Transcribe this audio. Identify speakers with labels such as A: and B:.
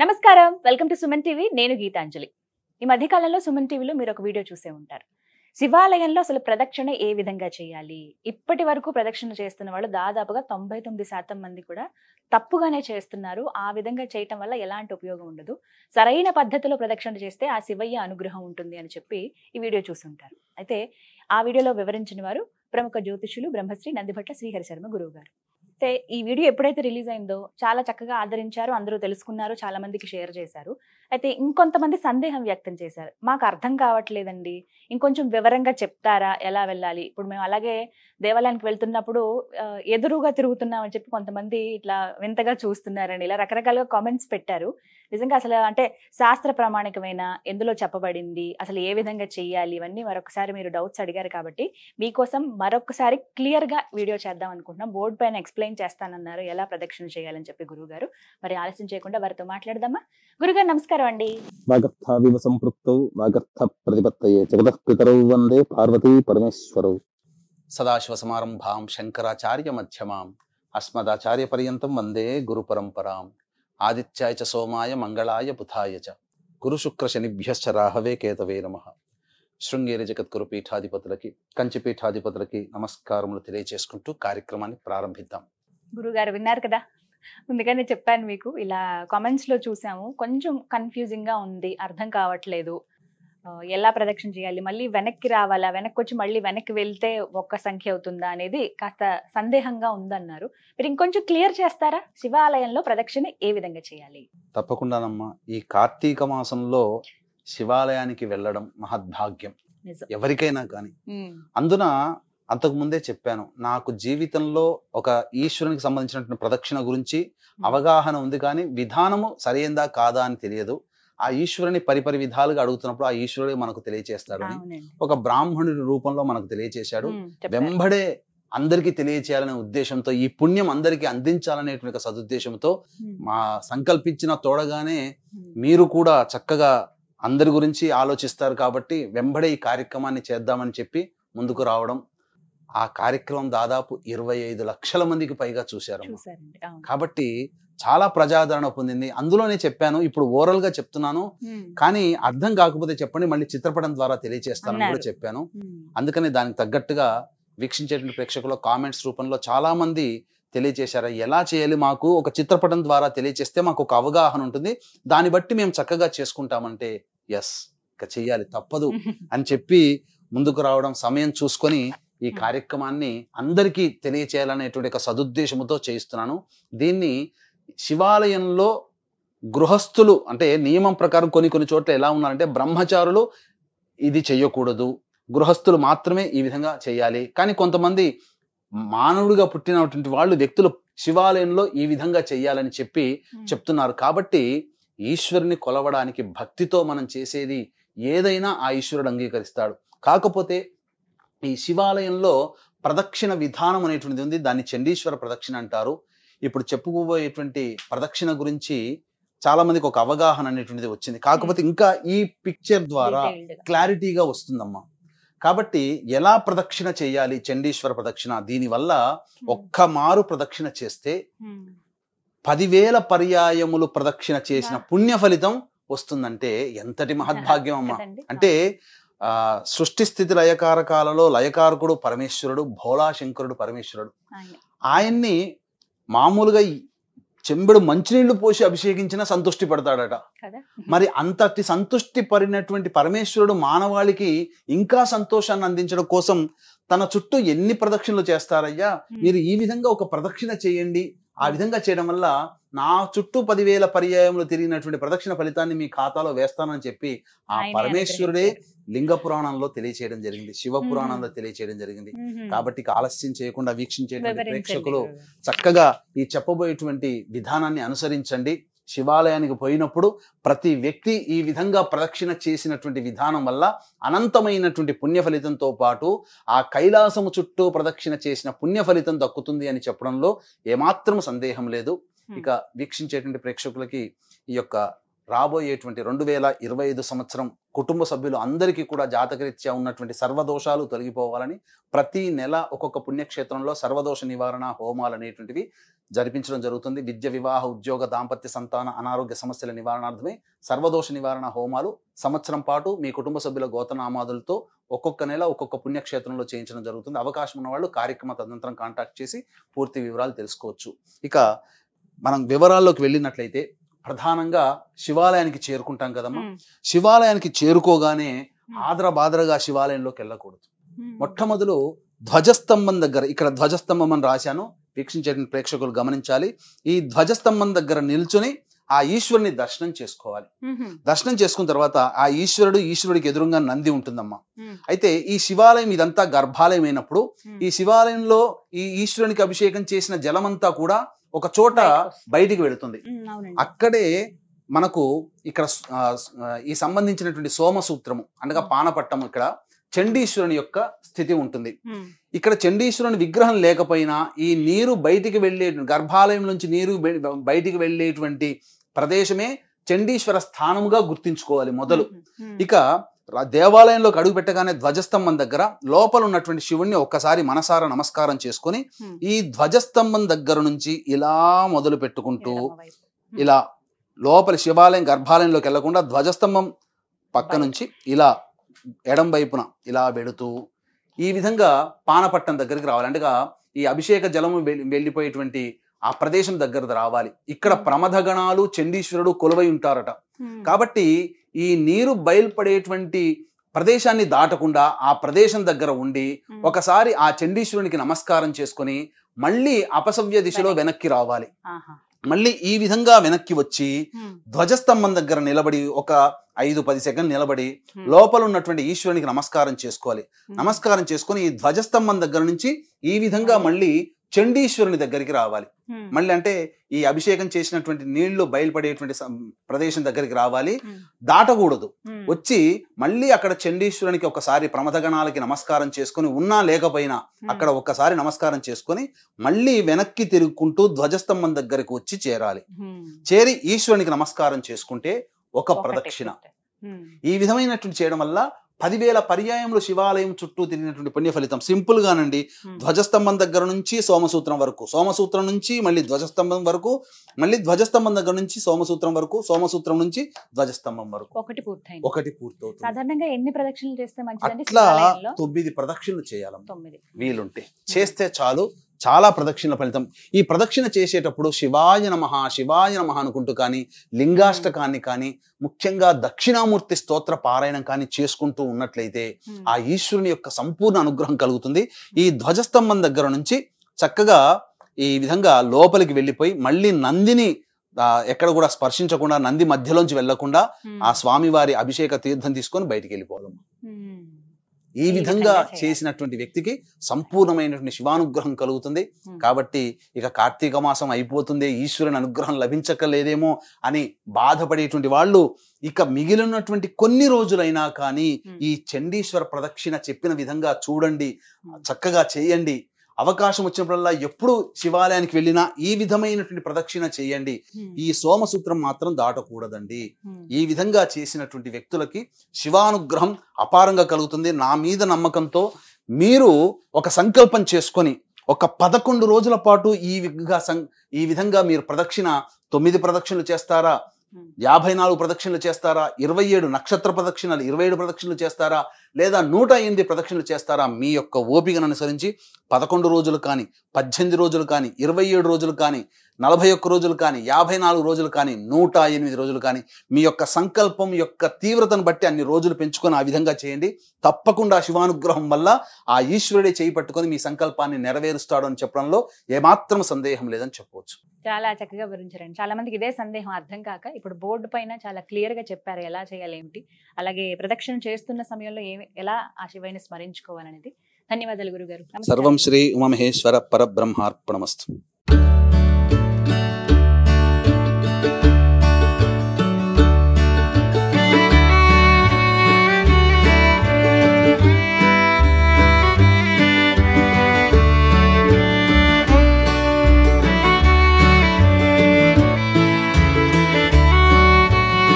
A: నమస్కారం, welcome to Suman TV. నేను గీతాంజలి. ఈ మధ్యకాలంలో సుమన్ టీవీలో మీరు ఒక వీడియో చూసే ఉంటారు. శివాలయంలో అసలు ప్రదక్షిణ ఏ విధంగా చేయాలి? ఇప్పటి వరకు ప్రదక్షిణ చేస్తున్న వాళ్ళు దాదాపుగా 99% మంది కూడా తప్పుగానే చేస్తున్నారు. ఆ విధంగా చేయటం వల్ల ఎలాంటి ఉపయోగం ఉండదు. సరైన పద్ధతిలో ప్రదక్షిణ చేస్తే ఆ శివయ్య అనుగ్రహం ఉంటుంది అని చెప్పి ఈ వీడియో చూసుంటారు. అయితే ఆ వీడియోలో వివరించిన వారు ప్రముఖ జ్యోతిషులు బ్రహ్మశ్రీ నందిభట్ల శ్రీహరి శర్మ గురువు గారు. అయితే ఈ వీడియో ఎప్పుడైతే రిలీజ్ అయిందో చాలా చక్కగా ఆదరించారు, అందరూ తెలుసుకున్నారు, చాలా మందికి షేర్ చేశారు. అయితే ఇంకొంతమంది సందేహం వ్యక్తం చేశారు. మాకు అర్థం కావట్లేదండి, ఇంకొంచెం వివరంగా చెప్తారా ఎలా వెళ్ళాలి? ఇప్పుడు మేము అలాగే దేవాలయానికి వెళ్తున్నప్పుడు ఎదురుగా తిరుగుతున్నాం అని చెప్పి కొంతమంది ఇట్లా వింతగా చూస్తున్నారని ఇలా రకరకాలుగా కామెంట్స్ పెట్టారు. నిజంగా అసలు అంటే శాస్త్ర ప్రామాణికమైన ఎందులో చెప్పబడింది, అసలు ఏ విధంగా చెయ్యాలి, ఇవన్నీ మరొకసారి మీరు డౌట్స్ అడిగారు కాబట్టి మీకోసం మరొకసారి క్లియర్ గా వీడియో చేద్దాం అనుకుంటున్నాం. బోర్డు పైన ఎక్స్ప్లెయిన్ చేస్తానన్నారు ఎలా ప్రదక్షిణ చేయాలని చెప్పి గురువు గారు. మరి ఆలస్యం చేయకుండా వారితో మాట్లాడదామా? గురుగారు నమస్కారం అండి.
B: వాగర్థావివ సంపృక్తౌ వాగర్థ ప్రతిపత్తయే జగతః పితరౌ వందే పార్వతీ పరమేశ్వరౌ.
C: సదాశివసమారంభాం శంకరాచార్య మధ్యమాం అస్మదాచార్య పర్యంతం వందే గురు పరంపరాం. ఆదిత్యాయ చ సోమాయ మంగళాయ బుధాయ చ గురు శుక్ర శనిభ్యశ్చ రాహవే కేతవే నమః. శృంగేరి జగద్గురు పీఠాధిపతులకి, కంచి పీఠాధిపతులకి నమస్కారములు తెలియజేసుకుంటూ కార్యక్రమాన్ని ప్రారంభిద్దాం.
A: గురుగారు విన్నారు కదా, ముందుగానే చెప్పాను మీకు. ఇలా కామెంట్స్ లో చూసాము, కొంచెం కన్ఫ్యూజింగ్ గా ఉంది, అర్థం కావట్లేదు, ఎలా ప్రదక్షిణ చేయాలి, మళ్ళీ వెనక్కి రావాలా, వెనక్కి వచ్చి మళ్ళీ వెనక్కి వెళ్తే ఒక్క సంఖ్య అవుతుందా అనేది కాస్త సందేహంగా ఉందన్నారు. మీరు ఇంకొంచెం క్లియర్ చేస్తారా? శివాలయంలో ప్రదక్షిణ ఏ విధంగా చేయాలి?
C: తప్పకుండానమ్మా. ఈ కార్తీక మాసంలో శివాలయానికి వెళ్ళడం మహద్భాగ్యం ఎవరికైనా కానీ. అందున అంతకు ముందే చెప్పాను, నాకు జీవితంలో ఒక ఈశ్వరునికి సంబంధించినటువంటి ప్రదక్షిణ గురించి అవగాహన ఉంది, కానీ విధానము సరైందా కాదా అని తెలియదు. ఆ ఈశ్వరుని పరిపరి విధాలుగా అడుగుతున్నప్పుడు ఆ ఈశ్వరుడే మనకు తెలియచేస్తాడు. ఒక బ్రాహ్మణుడి రూపంలో మనకు తెలియచేశాడు. వెంబడే అందరికీ తెలియచేయాలనే ఉద్దేశంతో, ఈ పుణ్యం అందరికీ అందించాలనేటువంటి సదుద్దేశంతో మా సంకల్పించిన తోడగానే మీరు కూడా చక్కగా అందరి గురించి ఆలోచిస్తారు కాబట్టి వెంబడే ఈ కార్యక్రమాన్ని చేద్దామని చెప్పి ముందుకు రావడం. ఆ కార్యక్రమం దాదాపు 25 లక్షల మందికి పైగా చూశారు. కాబట్టి చాలా ప్రజాదరణ పొందింది. అందులోనే చెప్పాను, ఇప్పుడు ఓరల్ గా చెప్తున్నాను, కానీ అర్థం కాకపోతే చెప్పండి, మళ్ళీ చిత్రపటం ద్వారా తెలియజేస్తానని కూడా చెప్పాను. అందుకని దానికి తగ్గట్టుగా వీక్షించేటువంటి ప్రేక్షకుల కామెంట్స్ రూపంలో చాలా మంది తెలియజేశారు, ఎలా చేయాలి, మాకు ఒక చిత్రపటం ద్వారా తెలియజేస్తే మాకు ఒక అవగాహన ఉంటుంది, దాన్ని బట్టి మేము చక్కగా చేసుకుంటామంటే ఎస్ ఇక చెయ్యాలి తప్పదు అని చెప్పి ముందుకు రావడం, సమయం చూసుకొని ఈ కార్యక్రమాన్ని అందరికీ తెలియచేయాలనేటువంటి ఒక సదుద్దేశముతో చేయిస్తున్నాను. దీన్ని శివాలయంలో గృహస్థులు అంటే నియమం ప్రకారం కొన్ని చోట్ల ఎలా ఉన్నారంటే, బ్రహ్మచారులు ఇది చెయ్యకూడదు, గృహస్థులు మాత్రమే ఈ విధంగా చేయాలి. కానీ కొంతమంది మానవుడిగా పుట్టినటువంటి వాళ్ళు వ్యక్తులు శివాలయంలో ఈ విధంగా చెయ్యాలని చెప్పి చెప్తున్నారు. కాబట్టి ఈశ్వరుని కొలవడానికి భక్తితో మనం చేసేది ఏదైనా ఆ ఈశ్వరుడు అంగీకరిస్తాడు. కాకపోతే ఈ శివాలయంలో ప్రదక్షిణ విధానం అనేటువంటిది ఉంది, దాన్ని చండీశ్వర ప్రదక్షిణ అంటారు. ఇప్పుడు చెప్పుకోబోయేటువంటి ప్రదక్షిణ గురించి చాలా మందికి ఒక అవగాహన అనేటువంటిది వచ్చింది, కాకపోతే ఇంకా ఈ పిక్చర్ ద్వారా క్లారిటీగా వస్తుందమ్మా. కాబట్టి ఎలా ప్రదక్షిణ చేయాలి చండీశ్వర ప్రదక్షిణ, దీనివల్ల ఒక్క మారు ప్రదక్షిణ చేస్తే 10,000 పర్యాయములు ప్రదక్షిణ చేసిన పుణ్య ఫలితం వస్తుందంటే ఎంతటి మహద్భాగ్యం అమ్మా. అంటే సృష్టి స్థితి లయకారకాలలో లయకారకుడు పరమేశ్వరుడు, భోళాశంకరుడు పరమేశ్వరుడు. ఆయన్ని మామూలుగా చెంబెడు మంచినీళ్లు పోసి అభిషేకించిన సంతృష్టి పడతాడట. మరి అంతటి సంతృష్టి పడినటువంటి పరమేశ్వరుడు మానవాళికి ఇంకా సంతోషాన్ని అందించడం కోసం తన చుట్టూ ఎన్ని ప్రదక్షిణలు చేస్తారయ్యా, మీరు ఈ విధంగా ఒక ప్రదక్షిణ చేయండి, ఆ విధంగా చేయడం వల్ల నా చుట్టూ 10,000 పర్యాయములు తిరిగినటువంటి ప్రదక్షిణ ఫలితాన్ని మీ ఖాతాలో వేస్తానని చెప్పి ఆ పరమేశ్వరుడే లింగ పురాణంలో తెలియచేయడం జరిగింది, శివ పురాణంలో తెలియచేయడం జరిగింది. కాబట్టి ఆలస్యం చేయకుండా వీక్షించేటువంటి ప్రేక్షకులు చక్కగా ఈ చెప్పబోయేటువంటి విధానాన్ని అనుసరించండి. శివాలయానికి పోయినప్పుడు ప్రతి వ్యక్తి ఈ విధంగా ప్రదక్షిణ చేసినటువంటి విధానం వల్ల అనంతమైనటువంటి పుణ్య ఫలితంతో పాటు ఆ కైలాసము చుట్టూ ప్రదక్షిణ చేసిన పుణ్య ఫలితం దక్కుతుంది అని చెప్పడంలో ఏమాత్రం సందేహం లేదు. ఇక వీక్షించేటువంటి ప్రేక్షకులకి ఈ యొక్క రాబోయేటువంటి 2025 సంవత్సరం కుటుంబ సభ్యులు అందరికీ కూడా జాతకరీత్యా ఉన్నటువంటి సర్వదోషాలు తొలగిపోవాలని ప్రతి నెల ఒక్కొక్క పుణ్యక్షేత్రంలో సర్వదోష నివారణ హోమాలు అనేటువంటివి జరిపించడం జరుగుతుంది. విద్య, వివాహ, ఉద్యోగ, దాంపత్య, సంతాన, అనారోగ్య సమస్యల నివారణార్థమై సర్వదోష నివారణ హోమాలు సంవత్సరం పాటు మీ కుటుంబ సభ్యుల గోతనామాదులతో ఒక్కొక్క నెల ఒక్కొక్క పుణ్యక్షేత్రంలో చేయించడం జరుగుతుంది. అవకాశం ఉన్న వాళ్ళు కార్యక్రమ తదనంతరం కాంటాక్ట్ చేసి పూర్తి వివరాలు తెలుసుకోవచ్చు. ఇక మనం వివరాల్లోకి వెళ్ళినట్లయితే ప్రధానంగా శివాలయానికి చేరుకుంటాం కదమ్మా. శివాలయానికి చేరుకోగానే ఆదరబాదరగా శివాలయంలోకి వెళ్ళకూడదు. మొట్టమొదలు ధ్వజస్తంభం దగ్గర, ఇక్కడ ధ్వజస్తంభం అని రాశాను, వీక్షించే ప్రేక్షకులు గమనించాలి. ఈ ధ్వజస్తంభం దగ్గర నిల్చుని ఆ ఈశ్వరుని దర్శనం చేసుకోవాలి. దర్శనం చేసుకున్న తర్వాత ఆ ఈశ్వరుడికి ఎదురుగా నంది ఉంటుందమ్మా. అయితే ఈ శివాలయం ఇదంతా గర్భాలయం అయినప్పుడు ఈ శివాలయంలో ఈ ఈశ్వరునికి అభిషేకం చేసిన జలమంతా కూడా ఒక చోట బయటికి వెళుతుంది. అక్కడే మనకు ఇక్కడ ఈ సంబంధించినటువంటి సోమసూత్రము అనగా పానపట్టము, ఇక్కడ చండీశ్వరుని యొక్క స్థితి ఉంటుంది. ఇక్కడ చండీశ్వరుని విగ్రహం లేకపోయినా ఈ నీరు బయటికి వెళ్ళే, గర్భాలయం నుంచి నీరు బయటికి వెళ్ళేటువంటి ప్రదేశమే చండీశ్వర స్థానముగా గుర్తించుకోవాలి మొదలు. ఇక దేవాలయంలోకి అడుగు పెట్టగానే ధ్వజస్తంభం దగ్గర లోపల ఉన్నటువంటి శివుణ్ణి ఒక్కసారి మనసారా నమస్కారం చేసుకుని ఈ ధ్వజస్తంభం దగ్గర నుంచి ఇలా మొదలు పెట్టుకుంటూ ఇలా లోపలి శివాలయం గర్భాలయంలోకి వెళ్లకుండా ధ్వజస్తంభం పక్క నుంచి ఇలా ఎడం వైపున ఇలా వెళుతూ ఈ విధంగా పానపట్టం దగ్గరికి రావాలి. అంటే ఈ అభిషేక జలము వెళ్ళిపోయేటువంటి ఆ ప్రదేశం దగ్గర రావాలి. ఇక్కడ ప్రమథగణాలు చండీశ్వరుడు కొలువై ఉంటారట. కాబట్టి ఈ నీరు బయలుపడేటువంటి ప్రదేశాన్ని దాటకుండా ఆ ప్రదేశం దగ్గర ఉండి ఒకసారి ఆ చండీశ్వరునికి నమస్కారం చేసుకుని మళ్ళీ అపసవ్య దిశలో వెనక్కి రావాలి. మళ్ళీ ఈ విధంగా వెనక్కి వచ్చి ధ్వజస్తంభం దగ్గర నిలబడి ఒక 5-10 సెకండ్ నిలబడి లోపల ఉన్నటువంటి ఈశ్వరునికి నమస్కారం చేసుకోవాలి. నమస్కారం చేసుకుని ఈ ధ్వజస్తంభం దగ్గర నుంచి ఈ విధంగా మళ్ళీ చండీశ్వరుని దగ్గరికి రావాలి. మళ్ళీ అంటే ఈ అభిషేకం చేసినటువంటి నీళ్లు బయలుపడేటువంటి ప్రదేశం దగ్గరికి రావాలి, దాటకూడదు. వచ్చి మళ్ళీ అక్కడ చండీశ్వరునికి ఒకసారి ప్రమథగణాలకి నమస్కారం చేసుకుని, ఉన్నా లేకపోయినా అక్కడ ఒక్కసారి నమస్కారం చేసుకుని మళ్ళీ వెనక్కి తిరుగుకుంటూ ధ్వజస్తంభం దగ్గరికి వచ్చి చేరాలి. చేరి ఈశ్వరునికి నమస్కారం చేసుకుంటే ఒక ప్రదక్షిణ. ఈ విధమైనటువంటి చేయడం వల్ల 10,000 పర్యాయములు శివాలయం చుట్టూ తిరిగినటువంటి పుణ్య ఫలితం. సింపుల్ గానండి, ధ్వజస్తంభం దగ్గర నుంచి సోమసూత్రం వరకు, సోమసూత్రం నుంచి మళ్ళీ ధ్వజస్తంభం వరకు, మళ్ళీ ధ్వజస్తంభం దగ్గర నుంచి సోమసూత్రం వరకు, సోమసూత్రం నుంచి ధ్వజస్తంభం వరకు ఒకటి పూర్తవుతుంది.
A: సాధారణంగా ఎన్ని ప్రదక్షిణలు చేస్తే మంచిదండి?
C: అట్లా 9 ప్రదక్షిణలు చేయాలి వీలుంటే, చేస్తే చాలు. చాలా ప్రదక్షిణల ఫలితం. ఈ ప్రదక్షిణ చేసేటప్పుడు శివాయ నమః శివాయ నమః అనుకుంటూ కానీ, లింగాష్టకాన్ని కానీ, ముఖ్యంగా దక్షిణామూర్తి స్తోత్ర పారాయణం కానీ చేసుకుంటూ ఉన్నట్లయితే ఆ ఈశ్వరుని యొక్క సంపూర్ణ అనుగ్రహం కలుగుతుంది. ఈ ధ్వజస్తంభం దగ్గర నుంచి చక్కగా ఈ విధంగా లోపలికి వెళ్ళిపోయి మళ్ళీ నందిని ఎక్కడ కూడా స్పర్శించకుండా, నంది మధ్యలోంచి వెళ్లకుండా ఆ స్వామివారి అభిషేక తీర్థం తీసుకొని బయటికి వెళ్ళిపోవాలి. ఈ విధంగా చేసినటువంటి వ్యక్తికి సంపూర్ణమైనటువంటి శివానుగ్రహం కలుగుతుంది. కాబట్టి ఇక కార్తీక మాసం అయిపోతుంది, ఈశ్వరుని అనుగ్రహం లభించకలేదేమో అని బాధపడేటువంటి వాళ్ళు ఇక మిగిలినటువంటి కొన్ని రోజులైనా కానీ ఈ చండీశ్వర ప్రదక్షిణ చెప్పిన విధంగా చూడండి, చక్కగా చేయండి. అవకాశం వచ్చినప్పుడల్లా ఎప్పుడు శివాలయానికి వెళ్ళినా ఈ విధమైనటువంటి ప్రదక్షిణ చేయండి. ఈ సోమసూత్రం మాత్రం దాటకూడదండి. ఈ విధంగా చేసినటువంటి వ్యక్తులకి శివానుగ్రహం అపారంగా కలుగుతుంది. నా మీద నమ్మకంతో మీరు ఒక సంకల్పం చేసుకొని ఒక 11 రోజుల పాటు ఈ విధంగా మీరు ప్రదక్షిణ 9 ప్రదక్షిణలు చేస్తారా, 54 ప్రదక్షిణలు చేస్తారా, 27 నక్షత్ర ప్రదక్షిణలు 27 ప్రదక్షిణలు చేస్తారా, లేదా 108 ప్రదక్షిణలు చేస్తారా, మీ యొక్క ఓపికను అనుసరించి 11 రోజులు కానీ, 18 రోజులు కానీ, 27 రోజులు కానీ, 41 రోజులు కానీ, 54 రోజులు కానీ, 108 రోజులు కానీ, మీ యొక్క సంకల్పం యొక్క తీవ్రతను బట్టి అన్ని రోజులు పెంచుకొని ఆ విధంగా చేయండి. తప్పకుండా శివానుగ్రహం వల్ల ఆ ఈశ్వరుడే చేయి పట్టుకొని మీ సంకల్పాన్ని నెరవేరుస్తాడు అని చెప్పడంలో ఏమాత్రం సందేహం లేదని చెప్పవచ్చు.
A: చాలా చక్కగా వివరించారండి. చాలా మందికి ఇదే సందేహం అర్థం కాక ఇప్పుడు బోర్డు పైన చాలా క్లియర్ గా చెప్పారు ఎలా చేయాలి ఏమిటి, అలాగే ప్రదక్షిణ చేస్తున్న సమయంలో ఎలా ఆ శివుని స్మరించుకోవాలనేది. ధన్యవాదాలు గురుగారు.
C: సర్వం శ్రీ ఉమామహేశ్వర పరబ్రహ్మార్పణమస్తు.